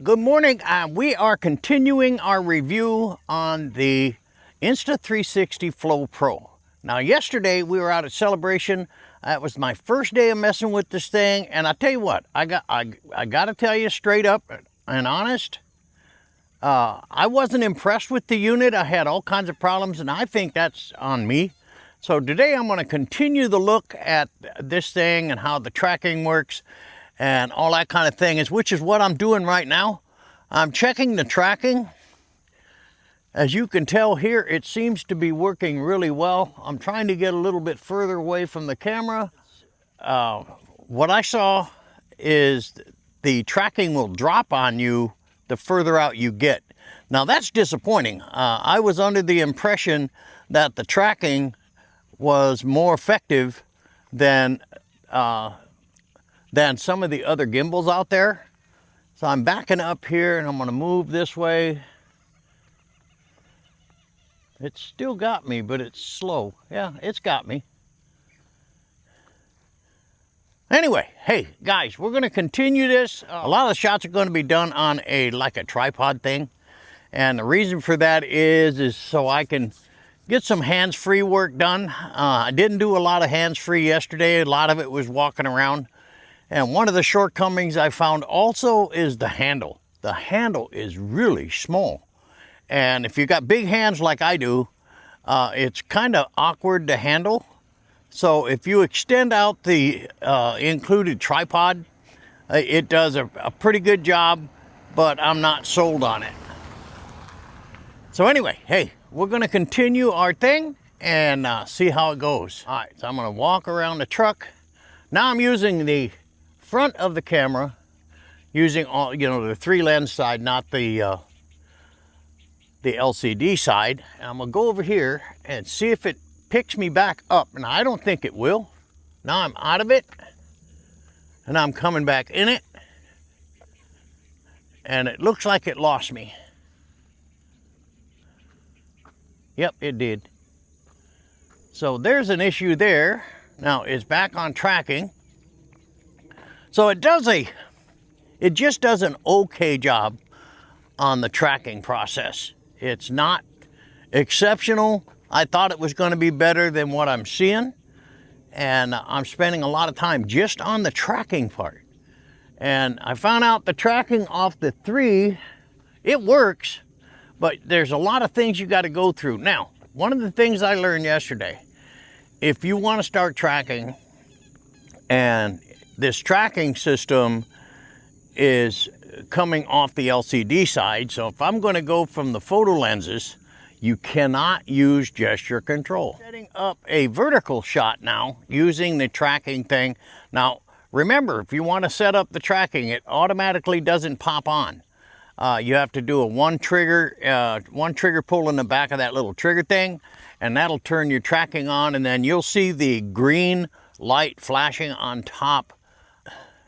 Good morning. We are continuing our review on the Insta360 Flow Pro. Now, yesterday we were out at Celebration. That was my first day of messing with this thing, and I tell you what, I got to tell you straight up and honest, I wasn't impressed with the unit. I had all kinds of problems, and I think that's on me. So today I'm going to continue the look at this thing and how the tracking works and all that kind of thing, which is what I'm doing right now. I'm checking the tracking. As you can tell here, it seems to be working really well. I'm trying to get a little bit further away from the camera. What I saw is the tracking will drop on you the further out you get. Now that's disappointing. I was under the impression that the tracking was more effective than some of the other gimbals out there. So I'm backing up here and I'm going to move this way. It's still got me, but it's slow. Yeah, it's got me. Anyway, hey guys, we're going to continue this. A lot of the shots are going to be done on like a tripod thing. And the reason for that is so I can get some hands-free work done. I didn't do a lot of hands-free yesterday. A lot of it was walking around. And one of the shortcomings I found also is the handle. The handle is really small. And if you got big hands like I do, it's kind of awkward to handle. So if you extend out the included tripod, it does a pretty good job, but I'm not sold on it. So anyway, hey, we're gonna continue our thing and see how it goes. All right, so I'm gonna walk around the truck. Now I'm using the front of the camera, using all, the 3-lens side, not the LCD side. And I'm gonna go over here and see if it picks me back up. And I don't think it will. Now I'm out of it and I'm coming back in it, and it looks like it lost me. Yep, it did. So there's an issue there. Now it's back on tracking. So it just does an okay job on the tracking process. It's not exceptional. I thought it was going to be better than what I'm seeing. And I'm spending a lot of time just on the tracking part. And I found out the tracking off the 3, it works, but there's a lot of things you got to go through. Now, one of the things I learned yesterday, if you want to start tracking, and this tracking system is coming off the LCD side, so if I'm going to go from the photo lenses, you cannot use gesture control. Setting up a vertical shot now using the tracking thing. Now remember, if you want to set up the tracking, it automatically doesn't pop on. You have to do a one trigger pull in the back of that little trigger thing, and that'll turn your tracking on, and then you'll see the green light flashing on top.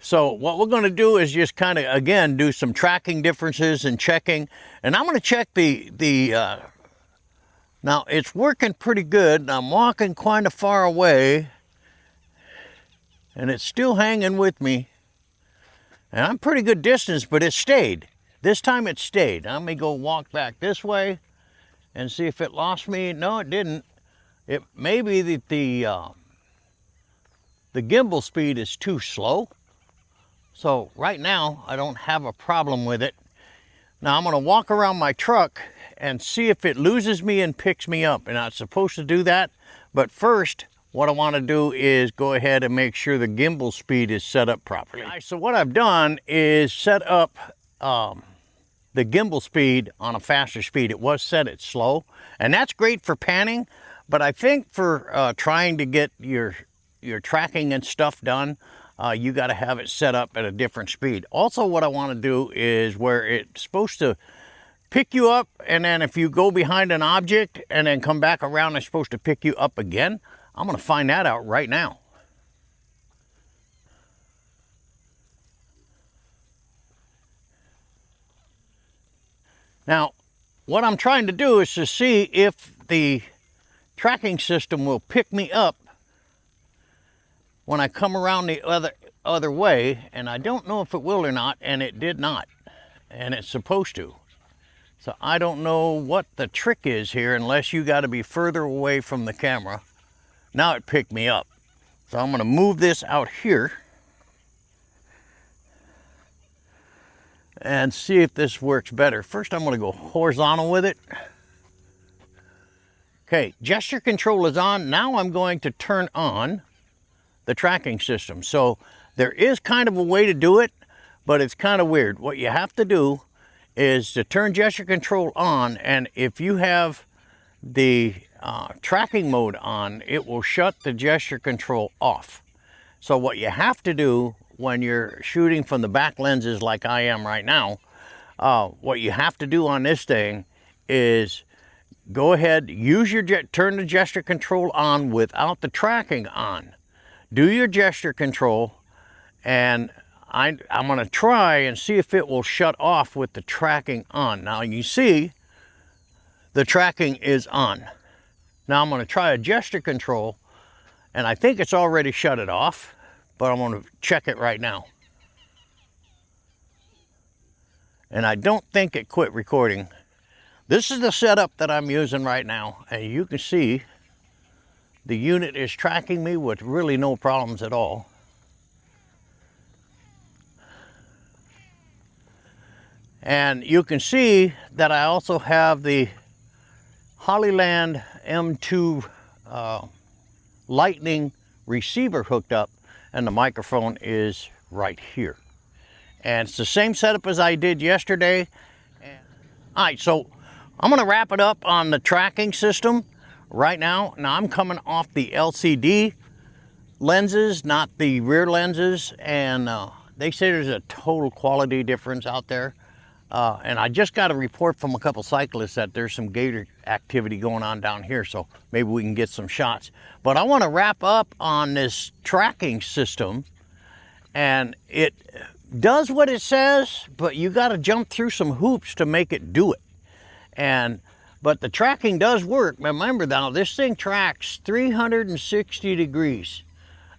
So what we're going to do is just kind of, again, do some tracking differences and checking. And I'm going to check now it's working pretty good. I'm walking kind of far away, and it's still hanging with me. And I'm pretty good distance, but it stayed. This time it stayed. Let me go walk back this way and see if it lost me. No, it didn't. It may be that the gimbal speed is too slow. So right now I don't have a problem with it. Now I'm going to walk around my truck and see if it loses me and picks me up. And I'm supposed to do that. But first, what I want to do is go ahead and make sure the gimbal speed is set up properly. All right, so what I've done is set up the gimbal speed on a faster speed. It was set at slow, and that's great for panning. But I think for trying to get your tracking and stuff done, you got to have it set up at a different speed. Also, what I want to do is where it's supposed to pick you up, and then if you go behind an object and then come back around, it's supposed to pick you up again. I'm going to find that out right now. Now, what I'm trying to do is to see if the tracking system will pick me up when I come around the other way, and I don't know if it will or not, and it did not. and it's supposed to. So I don't know what the trick is here unless you got to be further away from the camera. Now it picked me up. So I'm going to move this out here and see if this works better. First I'm going to go horizontal with it. Okay, gesture control is on. Now I'm going to turn on the tracking system. So there is kind of a way to do it, but it's kind of weird. What you have to do is to turn gesture control on, and if you have the tracking mode on, it will shut the gesture control off. So what you have to do when you're shooting from the back lenses like I am right now, what you have to do on this thing is go ahead, use your turn the gesture control on without the tracking on. Do your gesture control, and I'm going to try and see if it will shut off with the tracking on. Now you see the tracking is on. Now I'm going to try a gesture control, and I think it's already shut it off, but I'm going to check it right now. And I don't think it quit recording. This is the setup that I'm using right now, and you can see the unit is tracking me with really no problems at all. And you can see that I also have the Hollyland M2 Lightning receiver hooked up, and the microphone is right here. And it's the same setup as I did yesterday. All right, so I'm gonna wrap it up on the tracking system right now. Now I'm coming off the LCD lenses, not the rear lenses, and they say there's a total quality difference out there. And I just got a report from a couple cyclists that there's some gator activity going on down here, so maybe we can get some shots. But I want to wrap up on this tracking system, and it does what it says, but you got to jump through some hoops to make it do it. But the tracking does work. Remember now, this thing tracks 360 degrees.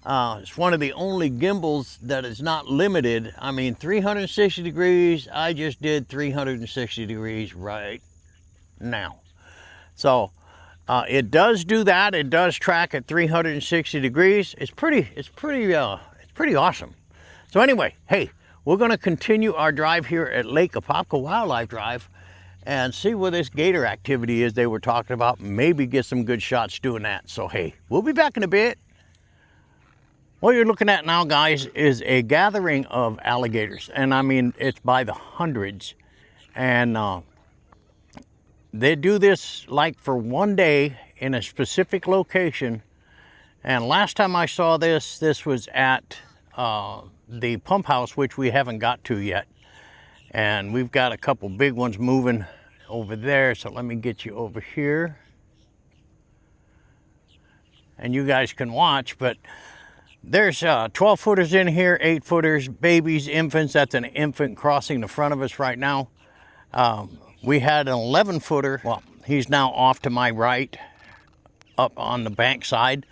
It's one of the only gimbals that is not limited. I mean, 360 degrees, I just did 360 degrees right now. So it does do that. It does track at 360 degrees. It's pretty awesome. So anyway, hey, we're gonna continue our drive here at Lake Apopka Wildlife Drive and see where this gator activity is they were talking about. Maybe get some good shots doing that. So hey, we'll be back in a bit. What you're looking at now, guys, is a gathering of alligators. And I mean, it's by the hundreds. And they do this like for one day in a specific location. And last time I saw this, this was at the pump house, which we haven't got to yet. And we've got a couple big ones moving over there. So let me get you over here. And you guys can watch, but there's 12-footers in here, 8-footers, babies, infants. That's an infant crossing the front of us right now. We had an 11-footer. Well, he's now off to my right, up on the bank side.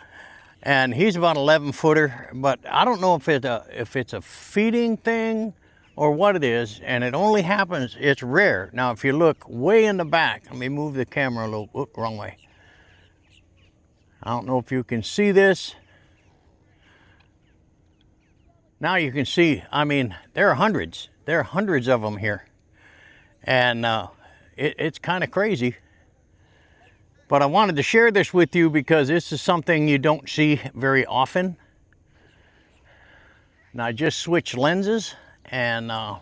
And he's about 11-footer, but I don't know if it's a feeding thing or what it is, and it only happens, it's rare. Now, if you look way in the back, let me move the camera a little, whoop, wrong way. I don't know if you can see this. Now you can see, I mean, there are hundreds of them here. And it's kind of crazy. But I wanted to share this with you because this is something you don't see very often. Now I just switched lenses and on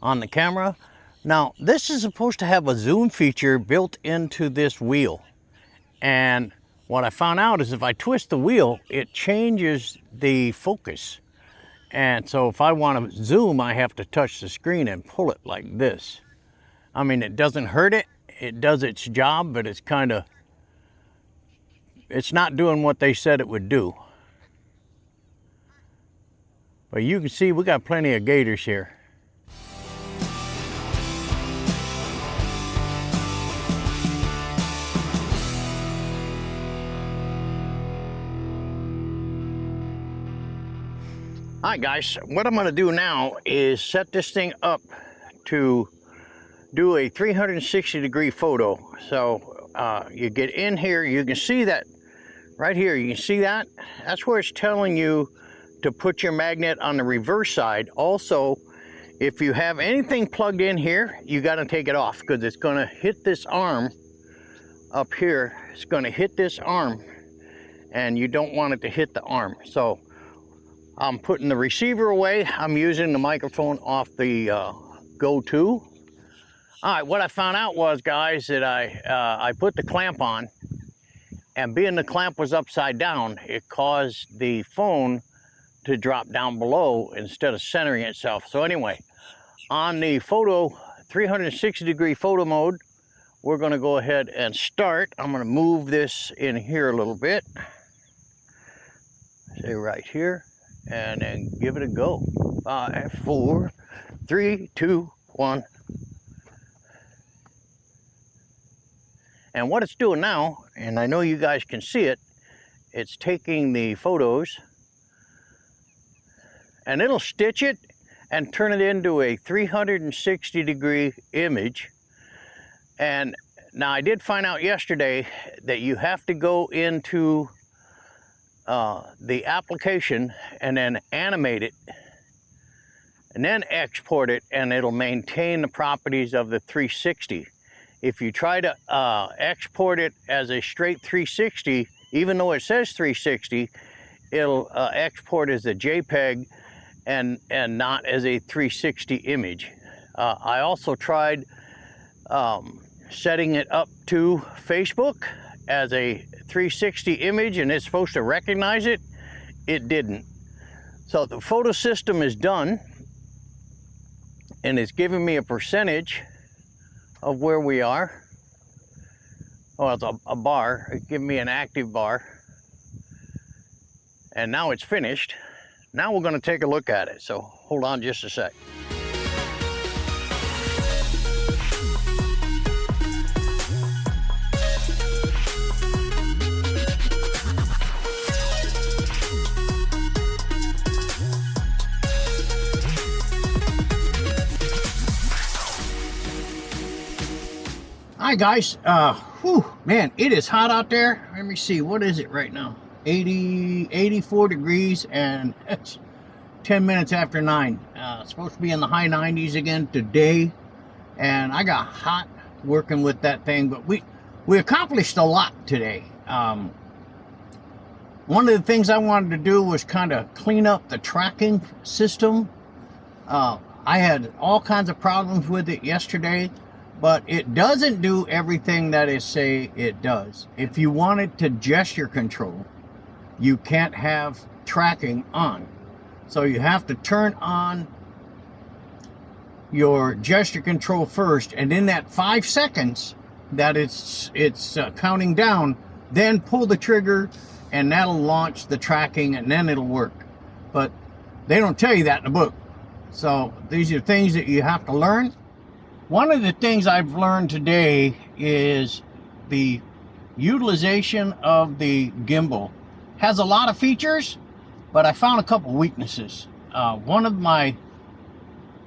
the camera. Now this is supposed to have a zoom feature built into this wheel. And what I found out is if I twist the wheel, it changes the focus. And so if I want to zoom, I have to touch the screen and pull it like this. I mean, it doesn't hurt it. It does its job, but it's not doing what they said it would do. But you can see we got plenty of gators here. All right, guys, what I'm gonna do now is set this thing up to do a 360-degree photo. So you get in here, you can see that right here, you can see that? That's where it's telling you to put your magnet on the reverse side. Also, if you have anything plugged in here, you gotta take it off because it's gonna hit this arm up here. It's gonna hit this arm and you don't want it to hit the arm. So I'm putting the receiver away. I'm using the microphone off the Go-To. All right, what I found out was, guys, that I put the clamp on, and being the clamp was upside down, it caused the phone to drop down below instead of centering itself. So anyway, on the photo, 360-degree photo mode, we're gonna go ahead and start. I'm gonna move this in here a little bit. Say right here, and then give it a go. 5, 4, 3, 2, 1. And what it's doing now, and I know you guys can see it, it's taking the photos and it'll stitch it and turn it into a 360-degree image. And now I did find out yesterday that you have to go into the application and then animate it and then export it, and it'll maintain the properties of the 360. If you try to export it as a straight 360, even though it says 360, it'll export as a JPEG and not as a 360 image. I also tried setting it up to Facebook as a 360 image, and it's supposed to recognize it. It didn't. So the photo system is done, and it's giving me a percentage of where we are. Well, it's a bar. It gave me an active bar. And now it's finished. Now we're going to take a look at it. So hold on just a sec. Hi guys, man, it is hot out there. Let me see, what is it right now? 84 degrees, and it's 10 minutes after 9. It's supposed to be in the high 90s again today, and I got hot working with that thing, but we accomplished a lot today. One of the things I wanted to do was kind of clean up the tracking system. I had all kinds of problems with it yesterday, but it doesn't do everything that it say it does. If you want it to gesture control, you can't have tracking on. So you have to turn on your gesture control first, and in that 5 seconds that it's counting down, then pull the trigger, and that'll launch the tracking, and then it'll work. But they don't tell you that in the book. So these are things that you have to learn. One of the things I've learned today is the utilization of the gimbal. Has a lot of features, but I found a couple weaknesses. One of my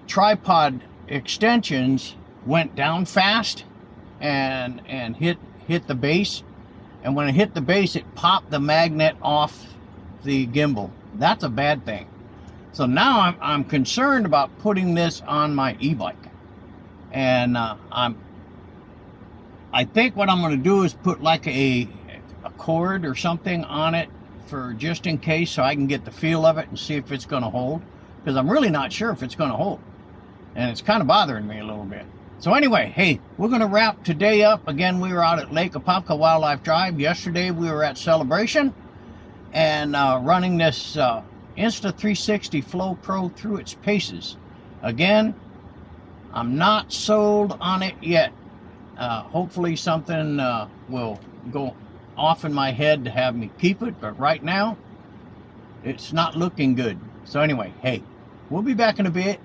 tripod extensions went down fast and hit the base, and when it hit the base, it popped the magnet off the gimbal. That's a bad thing. So now I'm concerned about putting this on my e-bike. And I think what I'm going to do is put like a cord or something on it for just in case, so I can get the feel of it and see if it's going to hold, because I'm really not sure if it's going to hold, and it's kind of bothering me a little bit. So anyway, hey, we're going to wrap today up. Again, we were out at Lake Apopka Wildlife Drive. Yesterday we were at Celebration and running this Insta360 Flow Pro through its paces. Again, I'm not sold on it yet. Hopefully something will go off in my head to have me keep it, but right now it's not looking good. So anyway, hey, we'll be back in a bit.